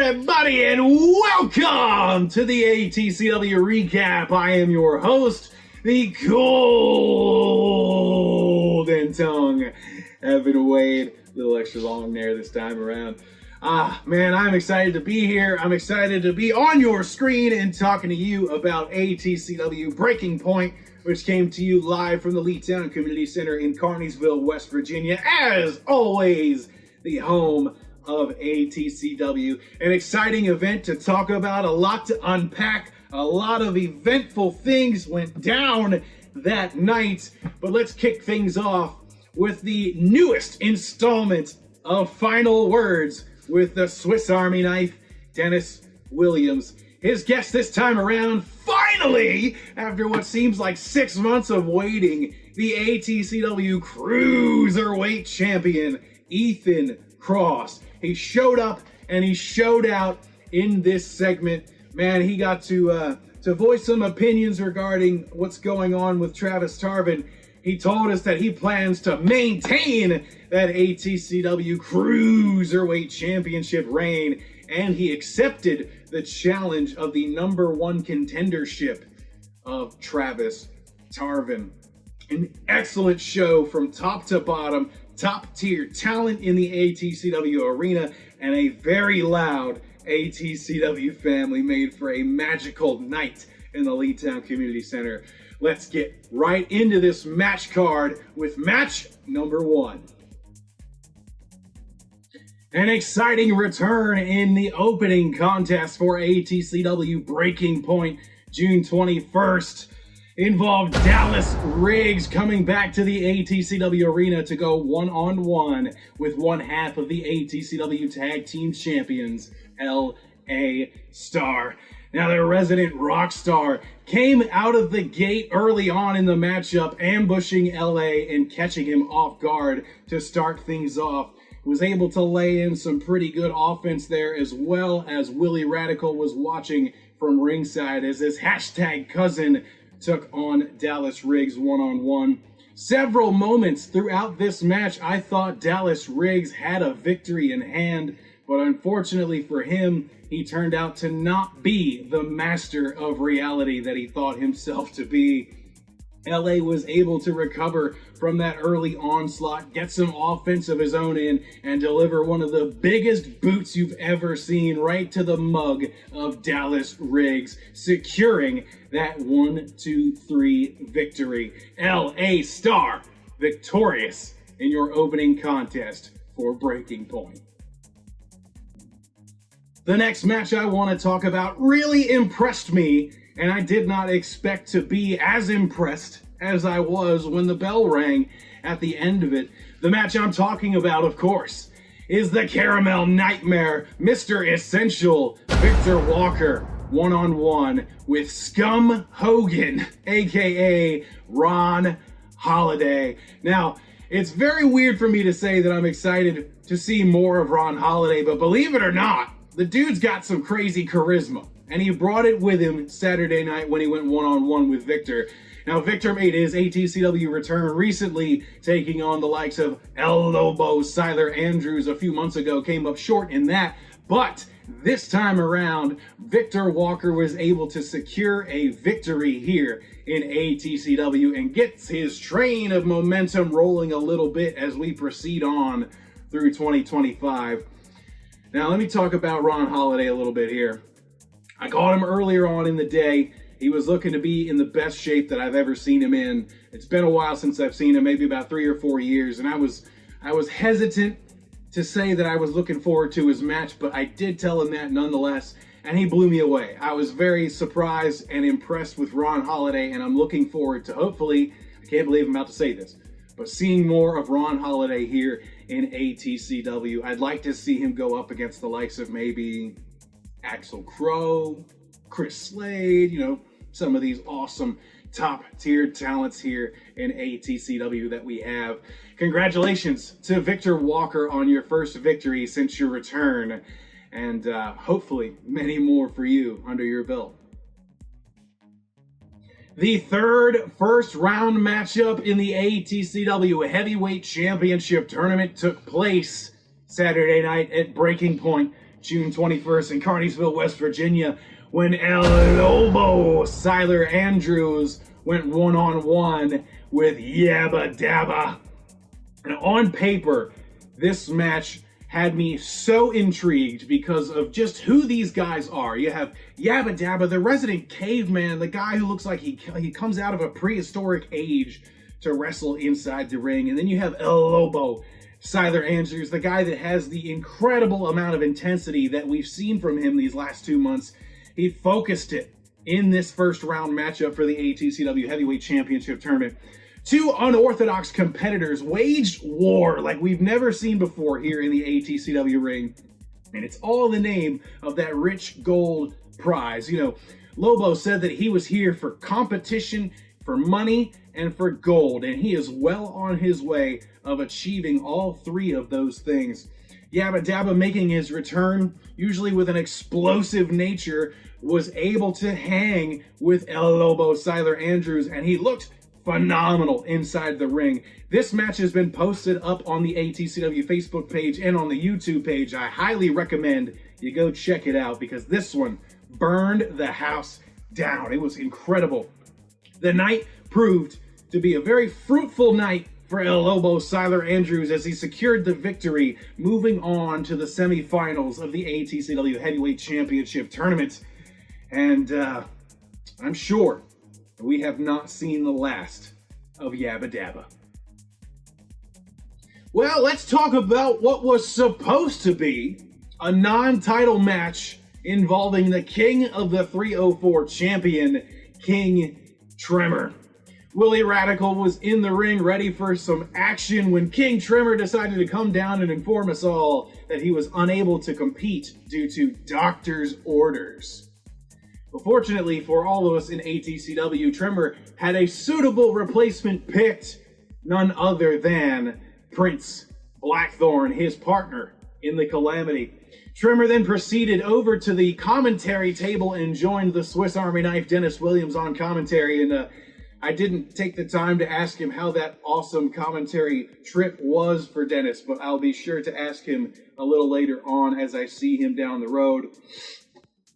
everybody, and welcome to the ATCW recap. I am your host, the Golden Tongue, Evan Wade. A little extra long there this time around. Man, I'm excited to be here. I'm excited to be on your screen and talking to you about ATCW Breaking Point, which came to you live from the Leetown Community Center in Carneysville, West Virginia. As always, the home of ATCW. An exciting event to talk about, a lot to unpack, a lot of eventful things went down that night. But let's kick things off with the newest installment of Final Words with the Swiss Army knife, Dennis Williams. His guest this time around, finally, after what seems like 6 months of waiting, the ATCW Cruiserweight Champion, Ethan Cross. He showed up and he showed out in this segment. Man, he got to voice some opinions regarding what's going on with Travis Tarvin. He told us that he plans to maintain that ATCW Cruiserweight Championship reign, and he accepted the challenge of the #1 contendership of Travis Tarvin. An excellent show from top to bottom, top tier talent in the ATCW arena, and a very loud ATCW family made for a magical night in the Leetown Community Center. Let's get right into this match card with match number 1. An exciting return in the opening contest for ATCW Breaking Point, June 21st. Involved Dallas Riggs coming back to the ATCW arena to go one-on-one with one half of the ATCW Tag Team Champions, LA Star. Now, their resident rock star came out of the gate early on in the matchup, ambushing LA and catching him off guard to start things off. Was able to lay in some pretty good offense there, as well as Willie Radical was watching from ringside as his hashtag cousin took on Dallas Riggs one-on-one. Several moments throughout this match, I thought Dallas Riggs had a victory in hand, but unfortunately for him, he turned out to not be the master of reality that he thought himself to be. LA was able to recover from that early onslaught, get some offense of his own in, and deliver one of the biggest boots you've ever seen right to the mug of Dallas Riggs, securing that 1-2-3 victory. LA Star victorious in your opening contest for Breaking Point. The next match I want to talk about really impressed me, and I did not expect to be as impressed as I was when the bell rang at the end of it. The match I'm talking about, of course, is the Caramel Nightmare, Mr. Essential, Victor Walker, one-on-one with Scum Hogan, aka Ron Holiday. Now, it's very weird for me to say that I'm excited to see more of Ron Holiday, but believe it or not, the dude's got some crazy charisma, and he brought it with him Saturday night when he went one-on-one with Victor. Now, Victor made his ATCW return recently, taking on the likes of El Lobo, Siler Andrews a few months ago, came up short in that, but this time around, Victor Walker was able to secure a victory here in ATCW and gets his train of momentum rolling a little bit as we proceed on through 2025. Now, let me talk about Ron Holiday a little bit here. I caught him earlier on in the day. He was looking to be in the best shape that I've ever seen him in. It's been a while since I've seen him, maybe about 3 or 4 years, and I was hesitant to say that I was looking forward to his match, but I did tell him that nonetheless, and he blew me away. I was very surprised and impressed with Ron Holiday, and I'm looking forward to, hopefully, I can't believe I'm about to say this, but seeing more of Ron Holiday here in ATCW. I'd like to see him go up against the likes of maybe Axel Crow, Chris Slade, some of these awesome top-tier talents here in ATCW that we have. Congratulations to Victor Walker on your first victory since your return, and hopefully many more for you under your belt. The third first-round matchup in the ATCW Heavyweight Championship Tournament took place Saturday night at Breaking Point, June 21st in Carneysville, West Virginia, when El Lobo Siler Andrews went one-on-one with Yabba Dabba. And on paper, this match had me so intrigued because of just who these guys are. You have Yabba Dabba, the resident caveman, the guy who looks like he comes out of a prehistoric age to wrestle inside the ring. And then you have El Lobo Siler Andrews, the guy that has the incredible amount of intensity that we've seen from him these last 2 months. He focused it in this first round matchup for the ATCW Heavyweight Championship Tournament. Two unorthodox competitors waged war like we've never seen before here in the ATCW ring. And it's all in the name of that rich gold prize. You know, Lobo said that he was here for competition, for money, and for gold. And he is well on his way of achieving all three of those things. Yabba Dabba, making his return, usually with an explosive nature, was able to hang with El Lobo Siler Andrews, and he looked phenomenal inside the ring. This match has been posted up on the ATCW Facebook page and on the YouTube page. I highly recommend you go check it out because this one burned the house down. It was incredible. The night proved to be a very fruitful night for El Lobo Siler Andrews as he secured the victory, moving on to the semifinals of the ATCW Heavyweight Championship Tournament. And I'm sure we have not seen the last of Yabba Dabba. Well, let's talk about what was supposed to be a non-title match involving the king of the 304 champion, King Tremor. Willie Radical was in the ring ready for some action when King Tremor decided to come down and inform us all that he was unable to compete due to doctor's orders. But fortunately for all of us in ATCW, Tremor had a suitable replacement picked, none other than Prince Blackthorn, his partner in the Calamity. Tremor then proceeded over to the commentary table and joined the Swiss Army knife Dennis Williams on commentary. And I didn't take the time to ask him how that awesome commentary trip was for Dennis, but I'll be sure to ask him a little later on as I see him down the road.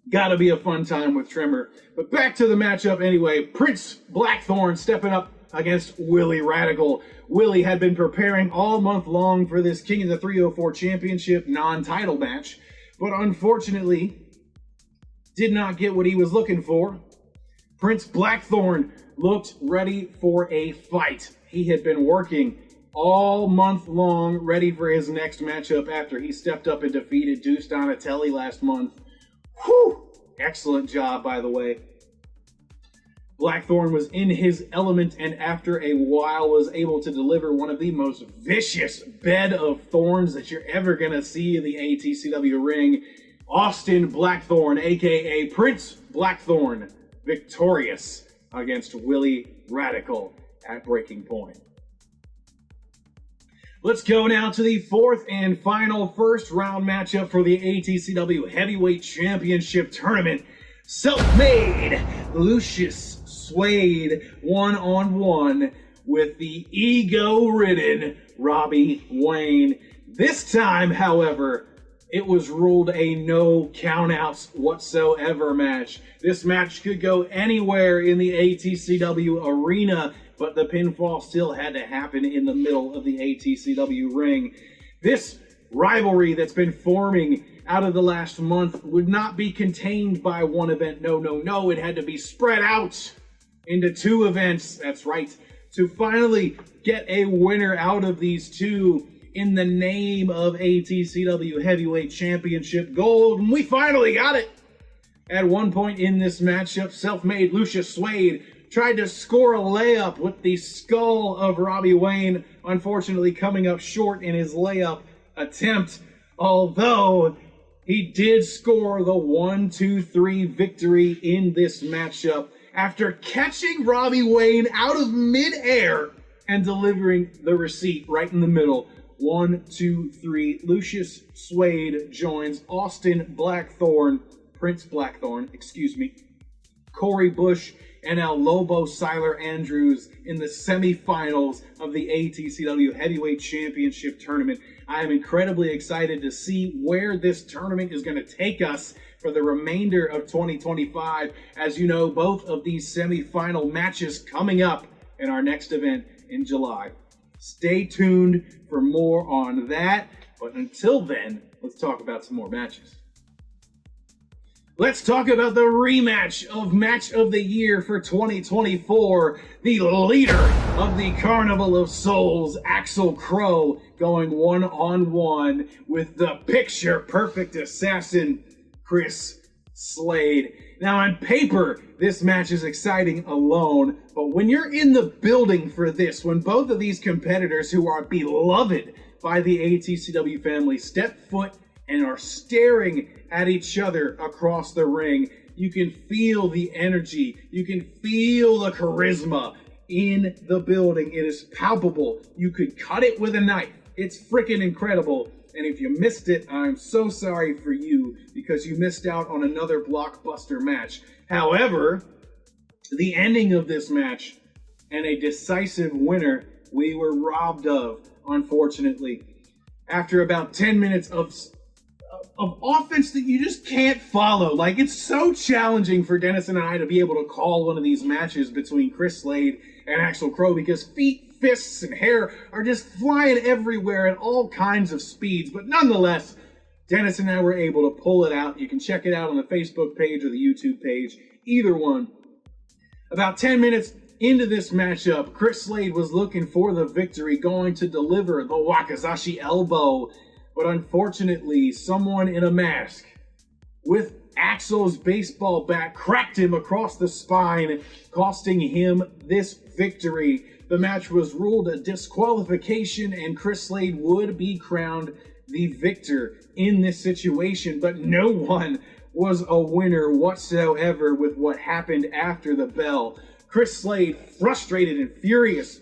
Gotta be a fun time with Tremor. But back to the matchup anyway. Prince Blackthorn stepping up against Willie Radical. Willie had been preparing all month long for this King of the 304 Championship non-title match, but unfortunately did not get what he was looking for. Prince Blackthorn looked ready for a fight. He had been working all month long, ready for his next matchup after he stepped up and defeated Deuce Donatelli last month. Whew! Excellent job, by the way. Blackthorn was in his element and after a while was able to deliver one of the most vicious bed of thorns that you're ever going to see in the ATCW ring. Austin Blackthorn, a.k.a. Prince Blackthorn, victorious against Willie Radical at Breaking Point. Let's go now to the fourth and final first round matchup for the ATCW Heavyweight Championship Tournament. Self-made Lucius Suede one-on-one with the ego-ridden Robbie Wayne. This time, however, it was ruled a no countouts whatsoever match. This match could go anywhere in the ATCW arena, but the pinfall still had to happen in the middle of the ATCW ring. This rivalry that's been forming out of the last month would not be contained by one event. No. It had to be spread out into two events. That's right. To finally get a winner out of these two in the name of ATCW Heavyweight Championship Gold. And we finally got it. At one point in this matchup, self-made Lucius Suede tried to score a layup with the skull of Robbie Wayne, unfortunately coming up short in his layup attempt, although he did score the 1-2-3 victory in this matchup after catching Robbie Wayne out of midair and delivering the receipt right in the middle. 1-2-3. Lucius Suede joins Austin Blackthorn, Prince Blackthorn, Corey Bush, and El Lobo Siler Andrews in the semifinals of the ATCW Heavyweight Championship Tournament. I am incredibly excited to see where this tournament is going to take us for the remainder of 2025. As you know, both of these semifinal matches coming up in our next event in July. Stay tuned for more on that. But until then, let's talk about some more matches. Let's talk about the rematch of Match of the Year for 2024. The leader of the Carnival of Souls, Axel Crow, going one-on-one with the picture-perfect assassin, Chris Slade. Now, on paper, this match is exciting alone, but when you're in the building for this, when both of these competitors who are beloved by the ATCW family step foot and are staring at each other across the ring, you can feel the energy, you can feel the charisma in the building. It is palpable. You could cut it with a knife. It's freaking incredible. And if you missed it, I'm so sorry for you because you missed out on another blockbuster match. However, the ending of this match and a decisive winner we were robbed of, unfortunately. After about 10 minutes of offense that you just can't follow. Like, it's so challenging for Dennis and I to be able to call one of these matches between Chris Slade and Axel Crow because feet, fists, and hair are just flying everywhere at all kinds of speeds. But nonetheless, Dennis and I were able to pull it out. You can check it out on the Facebook page or the YouTube page, either one. About 10 minutes into this matchup, Chris Slade was looking for the victory, going to deliver the Wakizashi elbow. But unfortunately, someone in a mask with Axel's baseball bat cracked him across the spine, costing him this victory. The match was ruled a disqualification, and Chris Slade would be crowned the victor in this situation. But no one was a winner whatsoever with what happened after the bell. Chris Slade, frustrated and furious,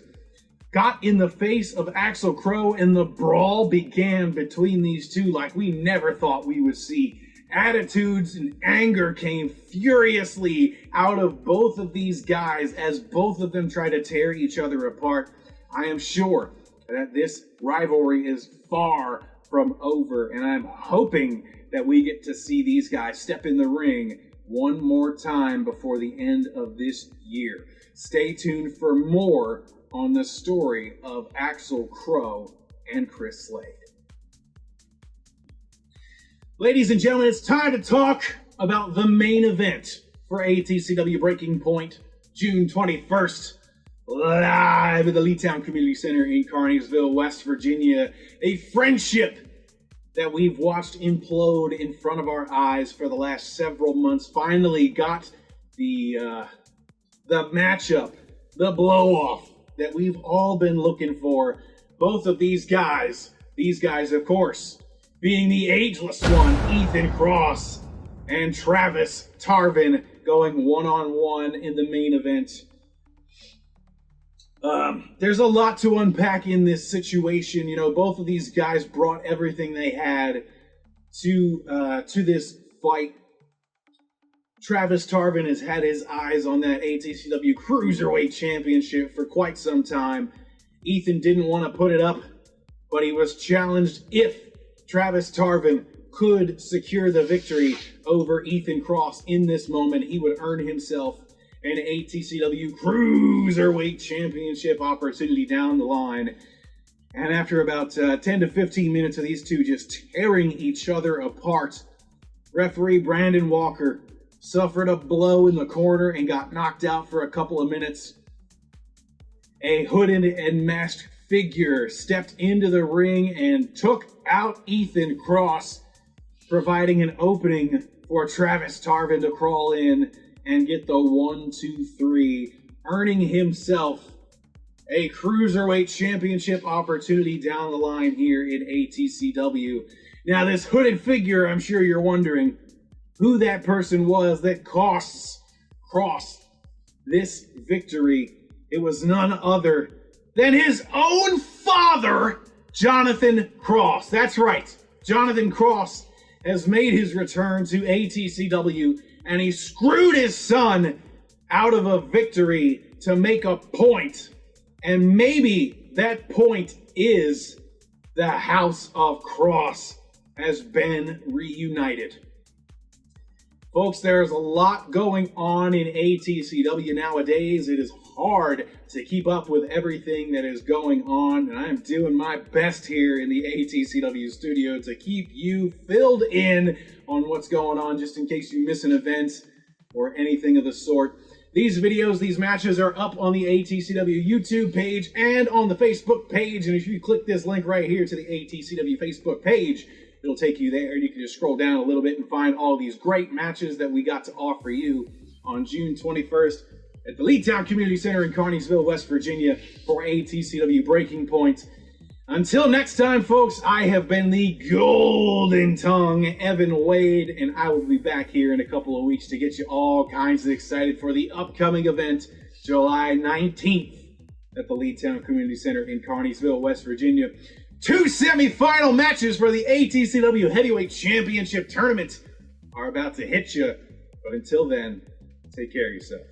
got in the face of Axel Crow, and the brawl began between these two like we never thought we would see. Attitudes and anger came furiously out of both of these guys as both of them try to tear each other apart. I am sure that this rivalry is far from over, and I'm hoping that we get to see these guys step in the ring one more time before the end of this year. Stay tuned for more on the story of Axel Crow and Chris Slade. Ladies and gentlemen, it's time to talk about the main event for ATCW Breaking Point, June 21st, live at the Leetown Community Center in Carneysville, West Virginia. A friendship that we've watched implode in front of our eyes for the last several months finally got the matchup, the blow-off that we've all been looking for. Both of these guys, of course, being the ageless one, Ethan Cross, and Travis Tarvin going one-on-one in the main event. There's a lot to unpack in this situation. You know, both of these guys brought everything they had to this fight. Travis Tarvin has had his eyes on that ATCW Cruiserweight Championship for quite some time. Ethan didn't want to put it up, but he was challenged if Travis Tarvin could secure the victory over Ethan Cross in this moment. He would earn himself an ATCW Cruiserweight Championship opportunity down the line. And after about 10 to 15 minutes of these two just tearing each other apart, referee Brandon Walker suffered a blow in the corner and got knocked out for a couple of minutes. A hooded and masked figure stepped into the ring and took out Ethan Cross, providing an opening for Travis Tarvin to crawl in and get the 1-2-3, earning himself a Cruiserweight Championship opportunity down the line here in ATCW. Now, this hooded figure, I'm sure you're wondering who that person was that costs Cross this victory. It was none other than his own father, Jonathan Cross. That's right. Jonathan Cross has made his return to ATCW, and he screwed his son out of a victory to make a point. And maybe that point is the House of Cross has been reunited. Folks, there's a lot going on in ATCW nowadays. It is hard to keep up with everything that is going on, and I'm doing my best here in the ATCW studio to keep you filled in on what's going on, just in case you miss an event or anything of the sort. These videos, these matches are up on the ATCW YouTube page and on the Facebook page, and if you click this link right here to the ATCW Facebook page, it'll take you there. You can just scroll down a little bit and find all these great matches that we got to offer you on June 21st at the Leetown Community Center in Carneysville, West Virginia for ATCW Breaking Point. Until next time, folks, I have been the Golden Tongue, Evan Wade, and I will be back here in a couple of weeks to get you all kinds of excited for the upcoming event, July 19th at the Leetown Community Center in Carneysville, West Virginia. 2 semifinal matches for the ATCW Heavyweight Championship Tournament are about to hit you. But until then, take care of yourself.